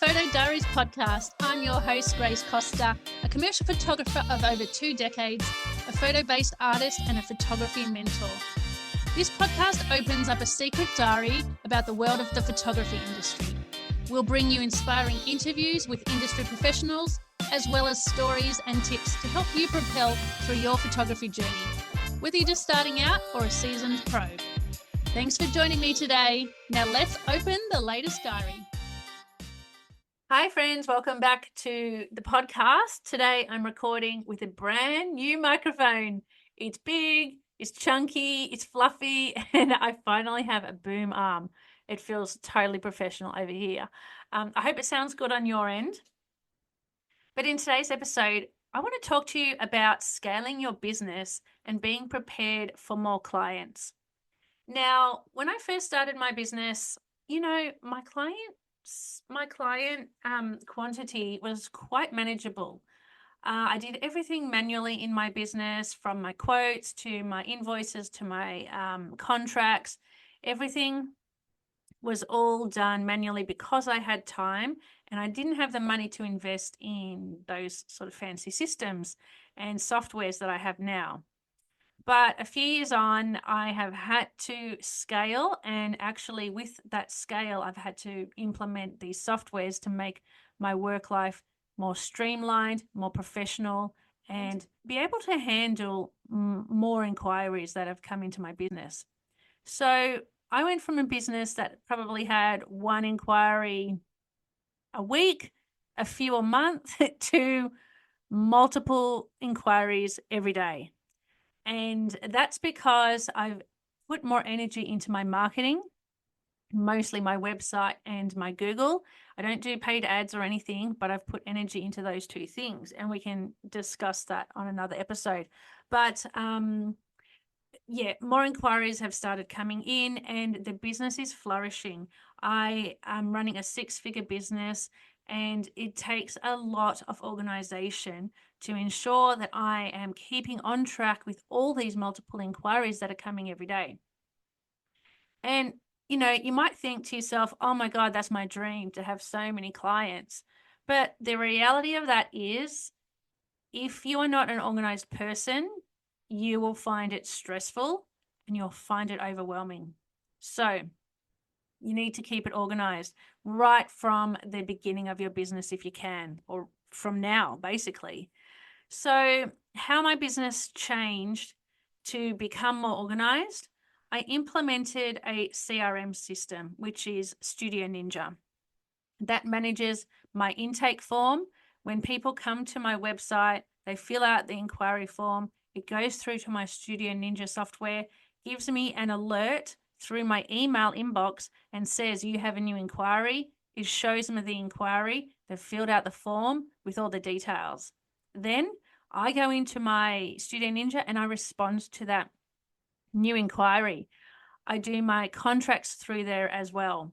Photo Diaries podcast. I'm your host, Grace Costa, a commercial photographer of over 2 decades, a photo-based artist and a photography mentor. This podcast opens up a secret diary about the world of the photography industry. We'll bring you inspiring interviews with industry professionals, as well as stories and tips to help you propel through your photography journey, whether you're just starting out or a seasoned pro. Thanks for joining me today. Now let's open the latest diary. Hi friends, welcome back to the podcast. Today I'm recording with a brand new microphone. It's big, it's chunky, it's fluffy, and I finally have a boom arm. It feels totally professional over here. I hope it sounds good on your end. But in today's episode, I want to talk to you about scaling your business and being prepared for more clients. Now, when I first started my business, my client quantity was quite manageable. I did everything manually in my business, from my quotes to my invoices to my contracts. Everything was all done manually because I had time and I didn't have the money to invest in those sort of fancy systems and softwares that I have now. But a few years on, I have had to scale, and actually with that scale, I've had to implement these softwares to make my work life more streamlined, more professional, and be able to handle more inquiries that have come into my business. So I went from a business that probably had one inquiry a week, a few a month, to multiple inquiries every day. And that's because I've put more energy into my marketing, mostly my website and my Google. I don't do paid ads or anything, but I've put energy into those two things, and we can discuss that on another episode. But more inquiries have started coming in and the business is flourishing. I am running a 6-figure business, and it takes a lot of organization to ensure that I am keeping on track with all these multiple inquiries that are coming every day. And, you might think to yourself, oh my God, that's my dream to have so many clients. But the reality of that is, if you are not an organized person, you will find it stressful and you'll find it overwhelming. So you need to keep it organized right from the beginning of your business if you can, or from now, basically. So how my business changed to become more organized, I implemented a CRM system, which is Studio Ninja. That manages my intake form. When people come to my website, they fill out the inquiry form. It goes through to my Studio Ninja software, gives me an alert through my email inbox and says, you have a new inquiry. It shows me the inquiry. They've filled out the form with all the details. Then I go into my Studio Ninja and I respond to that new inquiry. I do my contracts through there as well.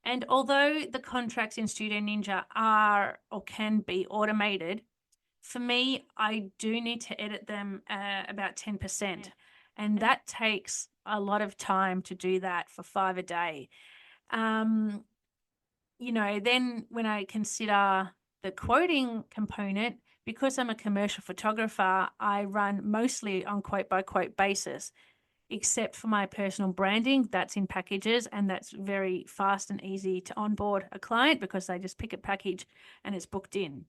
And although the contracts in Studio Ninja are or can be automated, for me, I do need to edit them about 10%. And that takes a lot of time to do that for 5 a day. Then when I consider the quoting component, because I'm a commercial photographer, I run mostly on quote by quote basis, except for my personal branding. That's in packages, and that's very fast and easy to onboard a client because they just pick a package and it's booked in.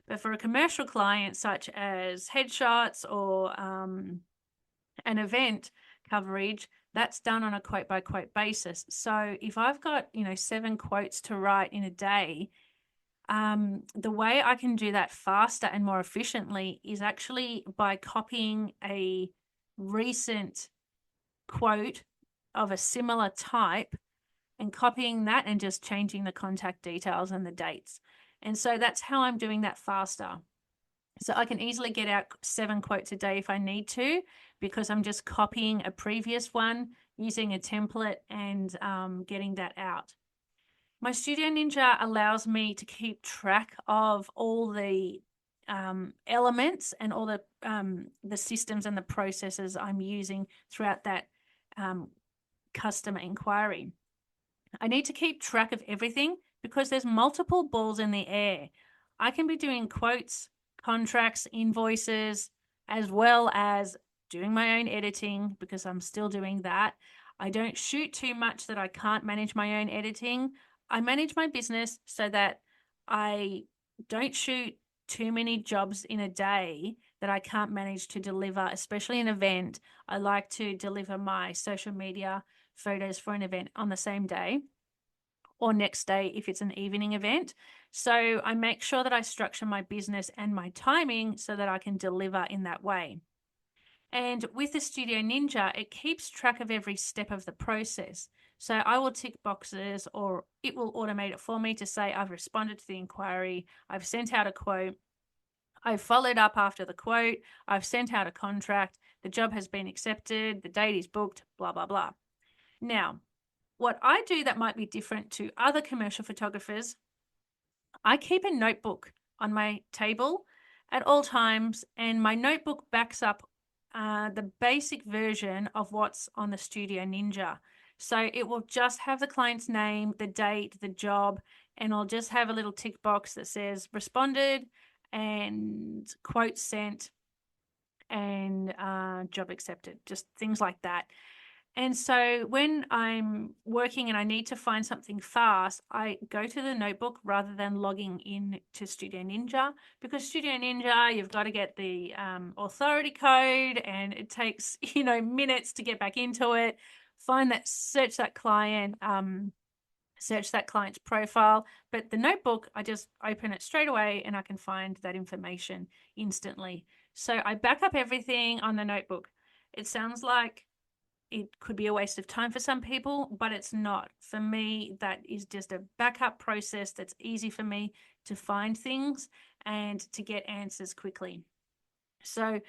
But for a commercial client, such as headshots or an event coverage, that's done on a quote by quote basis. So if I've got 7 quotes to write in a day, the way I can do that faster and more efficiently is actually by copying a recent quote of a similar type and copying that and just changing the contact details and the dates. And so that's how I'm doing that faster. So I can easily get out 7 quotes a day if I need to, because I'm just copying a previous one, using a template, and getting that out. My Studio Ninja allows me to keep track of all the elements and all the systems and the processes I'm using throughout that customer inquiry. I need to keep track of everything because there's multiple balls in the air. I can be doing quotes, contracts, invoices, as well as doing my own editing because I'm still doing that. I don't shoot too much that I can't manage my own editing. I manage my business so that I don't shoot too many jobs in a day that I can't manage to deliver, especially an event. I like to deliver my social media photos for an event on the same day or next day if it's an evening event. So I make sure that I structure my business and my timing so that I can deliver in that way. And with the Studio Ninja, it keeps track of every step of the process. So I will tick boxes or it will automate it for me to say, I've responded to the inquiry, I've sent out a quote, I've followed up after the quote, I've sent out a contract, the job has been accepted, the date is booked, blah, blah, blah. Now, what I do that might be different to other commercial photographers, I keep a notebook on my table at all times, and my notebook backs up the basic version of what's on the Studio Ninja. So it will just have the client's name, the date, the job, and I'll just have a little tick box that says responded and quote sent and job accepted, just things like that. And so when I'm working and I need to find something fast, I go to the notebook rather than logging in to Studio Ninja, because Studio Ninja, you've got to get the authority code and it takes, minutes to get back into it, search that client, search that client's profile. But the notebook, I just open it straight away and I can find that information instantly. So I back up everything on the notebook. It sounds like it could be a waste of time for some people, but it's not. For me, that is just a backup process that's easy for me to find things and to get answers quickly. So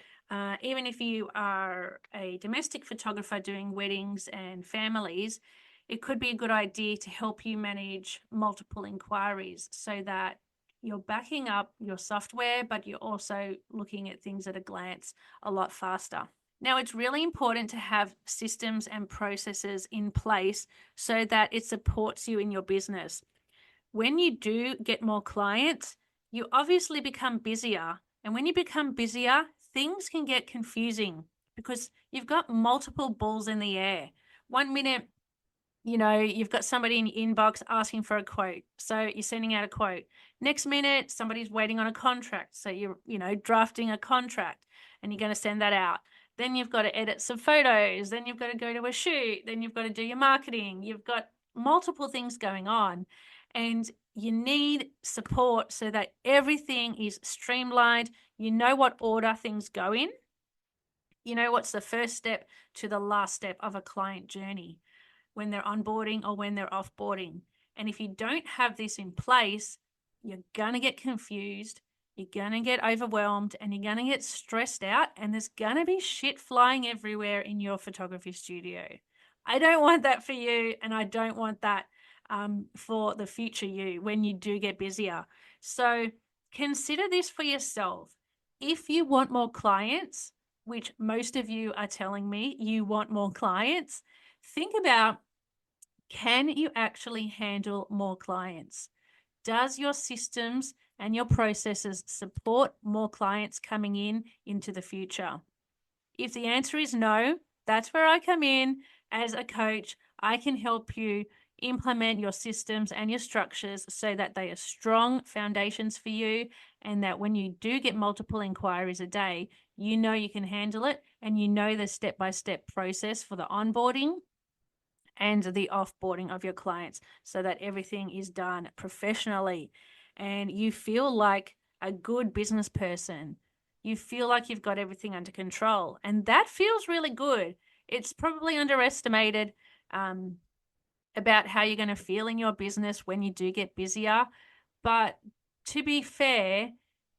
even if you are a domestic photographer doing weddings and families, it could be a good idea to help you manage multiple inquiries so that you're backing up your software, but you're also looking at things at a glance a lot faster. Now, it's really important to have systems and processes in place so that it supports you in your business. When you do get more clients, you obviously become busier. And when you become busier, things can get confusing because you've got multiple balls in the air. 1 minute, you've got somebody in your inbox asking for a quote. So you're sending out a quote. Next minute, somebody's waiting on a contract. So you're, drafting a contract and you're going to send that out. Then you've got to edit some photos. Then you've got to go to a shoot. Then you've got to do your marketing. You've got multiple things going on. And you need support so that everything is streamlined. You know what order things go in. You know what's the first step to the last step of a client journey when they're onboarding or when they're offboarding. And if you don't have this in place, you're going to get confused, you're going to get overwhelmed, and you're going to get stressed out, and there's going to be shit flying everywhere in your photography studio. I don't want that for you, and I don't want that for the future you when you do get busier. So consider this for yourself. If you want more clients, which most of you are telling me you want more clients, think about, can you actually handle more clients? Does your systems and your processes support more clients coming in into the future? If the answer is no, that's where I come in as a coach. I can help you implement your systems and your structures so that they are strong foundations for you, and that when you do get multiple inquiries a day, you know you can handle it and you know the step-by-step process for the onboarding and the offboarding of your clients so that everything is done professionally and you feel like a good business person. You feel like you've got everything under control, and that feels really good. It's probably underestimated about how you're going to feel in your business when you do get busier. But to be fair,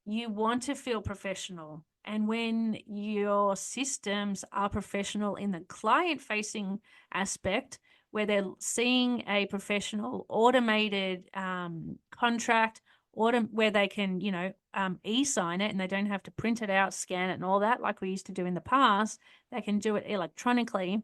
you want to feel professional. And when your systems are professional in the client-facing aspect, where they're seeing a professional automated contract, where they can, e-sign it and they don't have to print it out, scan it and all that like we used to do in the past, they can do it electronically.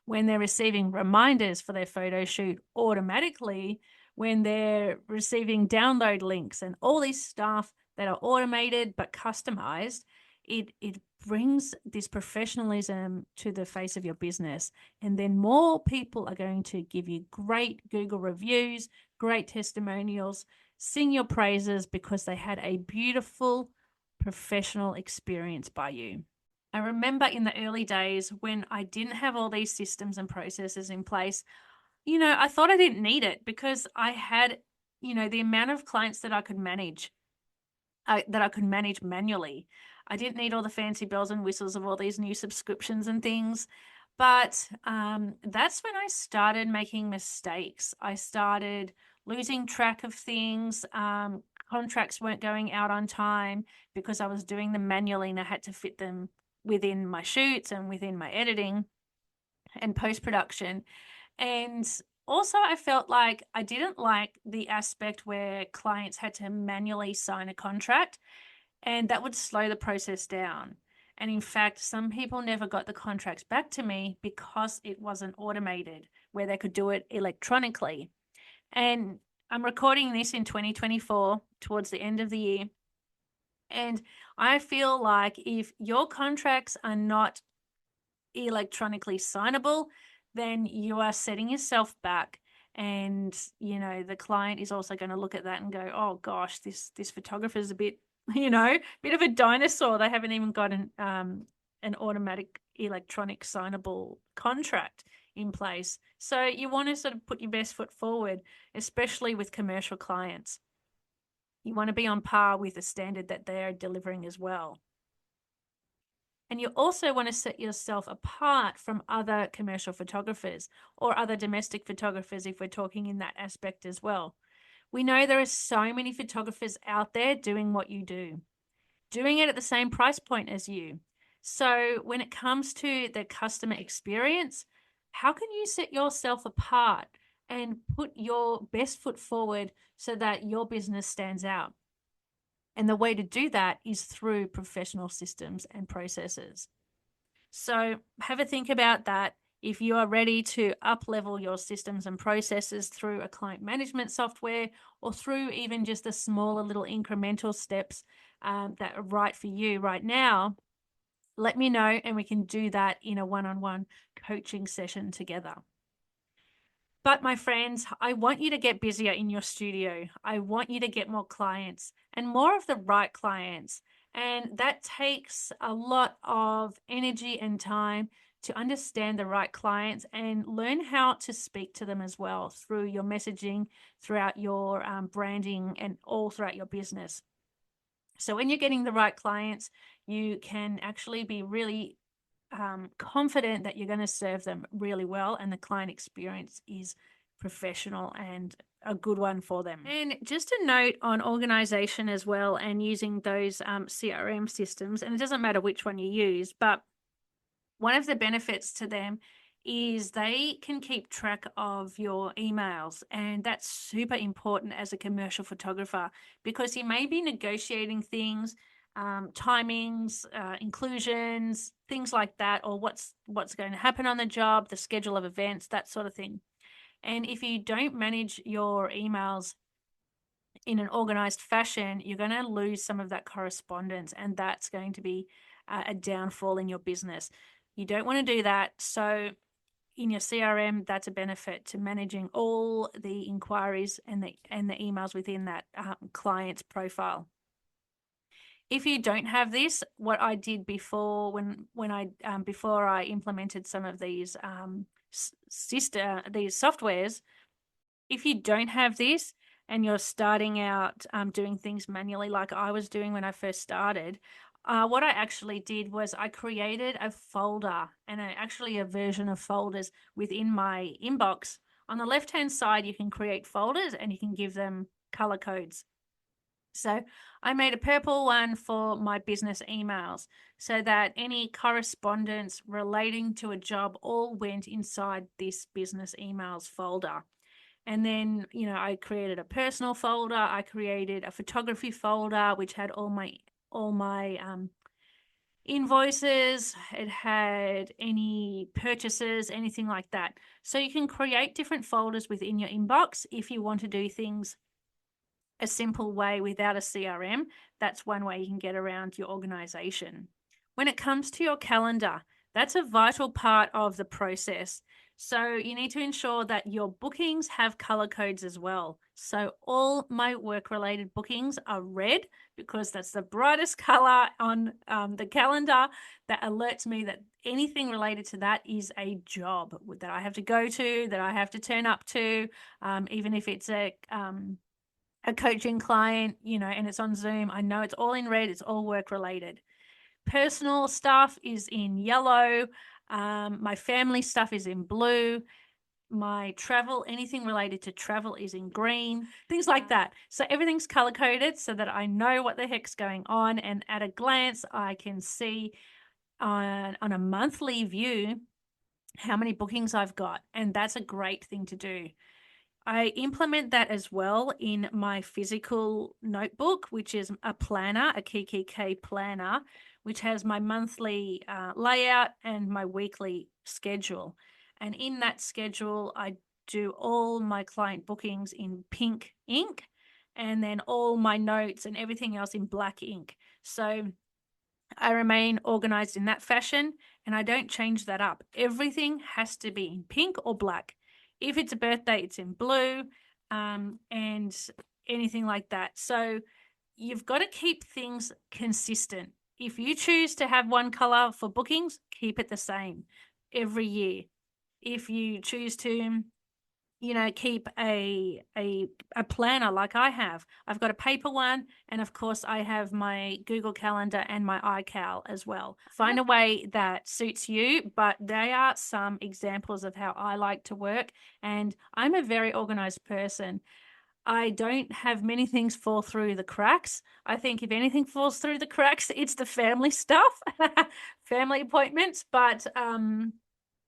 When they're receiving reminders for their photo shoot automatically, when they're receiving download links and all this stuff that are automated but customized, it brings this professionalism to the face of your business. And then more people are going to give you great Google reviews, great testimonials, sing your praises because they had a beautiful professional experience by you. I remember in the early days when I didn't have all these systems and processes in place, I thought I didn't need it because I had, the amount of clients that I could manage, manually. I didn't need all the fancy bells and whistles of all these new subscriptions and things. But that's when I started making mistakes. I started losing track of things. Contracts weren't going out on time because I was doing them manually and I had to fit them within my shoots and within my editing and post production. And also, I felt like I didn't like the aspect where clients had to manually sign a contract, and that would slow the process down. And in fact, some people never got the contracts back to me because it wasn't automated, where they could do it electronically. And I'm recording this in 2024, towards the end of the year. And I feel like if your contracts are not electronically signable, then you are setting yourself back. And the client is also going to look at that and go, oh gosh, this photographer is a bit bit of a dinosaur. They haven't even got an automatic electronic signable contract in place. So you want to sort of put your best foot forward, especially with commercial clients. You want to be on par with the standard that they're delivering as well. And you also want to set yourself apart from other commercial photographers or other domestic photographers if we're talking in that aspect as well. We know there are so many photographers out there doing what you do, doing it at the same price point as you. So when it comes to the customer experience, how can you set yourself apart and put your best foot forward so that your business stands out? And the way to do that is through professional systems and processes. So have a think about that. If you are ready to up level your systems and processes through a client management software or through even just the smaller little incremental steps that are right for you right now, let me know and we can do that in a one-on-one coaching session together. But my friends, I want you to get busier in your studio. I want you to get more clients and more of the right clients. And that takes a lot of energy and time to understand the right clients and learn how to speak to them as well through your messaging, throughout your branding, and all throughout your business. So when you're getting the right clients, you can actually be really confident that you're going to serve them really well and the client experience is professional and a good one for them. And just a note on organization as well and using those CRM systems, and it doesn't matter which one you use, but one of the benefits to them is they can keep track of your emails. And that's super important as a commercial photographer because you may be negotiating things, timings, inclusions, things like that, or what's going to happen on the job, the schedule of events, that sort of thing. And if you don't manage your emails in an organized fashion, you're going to lose some of that correspondence, and that's going to be a downfall in your business. You don't want to do that. So in your CRM, that's a benefit to managing all the inquiries and the emails within that client's profile. If you don't have this, what I did before before I implemented some of these these softwares, if you don't have this and you're starting out doing things manually like I was doing when I first started, what I actually did was I created a folder and actually a version of folders within my inbox. On the left-hand side, you can create folders and you can give them color codes. So I made a purple one for my business emails so that any correspondence relating to a job all went inside this business emails folder. And then, I created a personal folder. I created a photography folder, which had all my invoices, it had any purchases, anything like that. So you can create different folders within your inbox if you want to do things a simple way without a CRM. That's one way you can get around your organization. When it comes to your calendar, that's a vital part of the process. So you need to ensure that your bookings have color codes as well. So all my work-related bookings are red because that's the brightest color on the calendar that alerts me that anything related to that is a job that I have to go to, that I have to turn up to, even if it's a coaching client, and it's on Zoom. I know it's all in red, it's all work related. Personal stuff is in yellow. My family stuff is in blue. My travel, anything related to travel is in green, things like that. So everything's color coded so that I know what the heck's going on. And at a glance, I can see on a monthly view how many bookings I've got. And that's a great thing to do. I implement that as well in my physical notebook, which is a planner, a K planner, which has my monthly layout and my weekly schedule. And in that schedule, I do all my client bookings in pink ink and then all my notes and everything else in black ink. So I remain organized in that fashion and I don't change that up. Everything has to be in pink or black. If it's a birthday, it's in blue, and anything like that. So you've got to keep things consistent. If you choose to have one color for bookings, keep it the same every year. If you choose to keep a planner like I have. I've got a paper one, and of course I have my Google Calendar and my iCal as well. Find a way that suits you, but they are some examples of how I like to work, and I'm a very organized person. I don't have many things fall through the cracks. I think if anything falls through the cracks, it's the family stuff, family appointments, but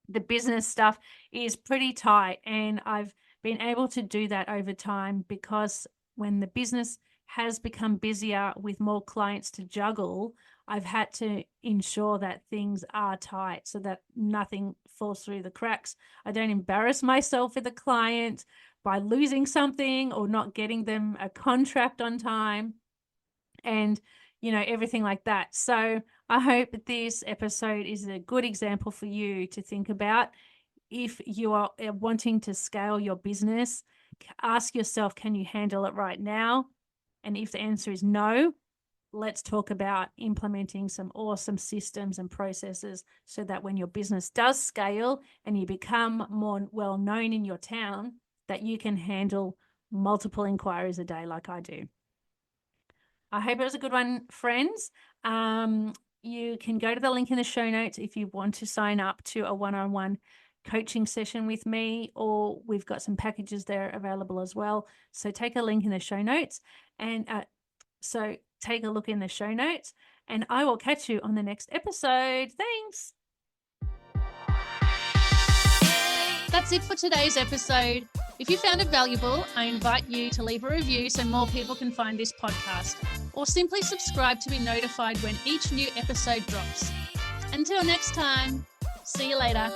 the business stuff is pretty tight, and I've been able to do that over time because when the business has become busier with more clients to juggle, I've had to ensure that things are tight so that nothing falls through the cracks. I don't embarrass myself with a client by losing something or not getting them a contract on time, and everything like that. So I hope this episode is a good example for you to think about. If you are wanting to scale your business, ask yourself, can you handle it right now? And if the answer is no, let's talk about implementing some awesome systems and processes so that when your business does scale and you become more well known in your town, that you can handle multiple inquiries a day like I do. I hope it was a good one, friends. You can go to the link in the show notes if you want to sign up to a one-on-one coaching session with me, or we've got some packages there available as well. So take a link in the show notes, and take a look in the show notes, and I will catch you on the next episode. Thanks. That's it for today's episode. If you found it valuable, I invite you to leave a review so more people can find this podcast, or simply subscribe to be notified when each new episode drops. Until next time, see you later.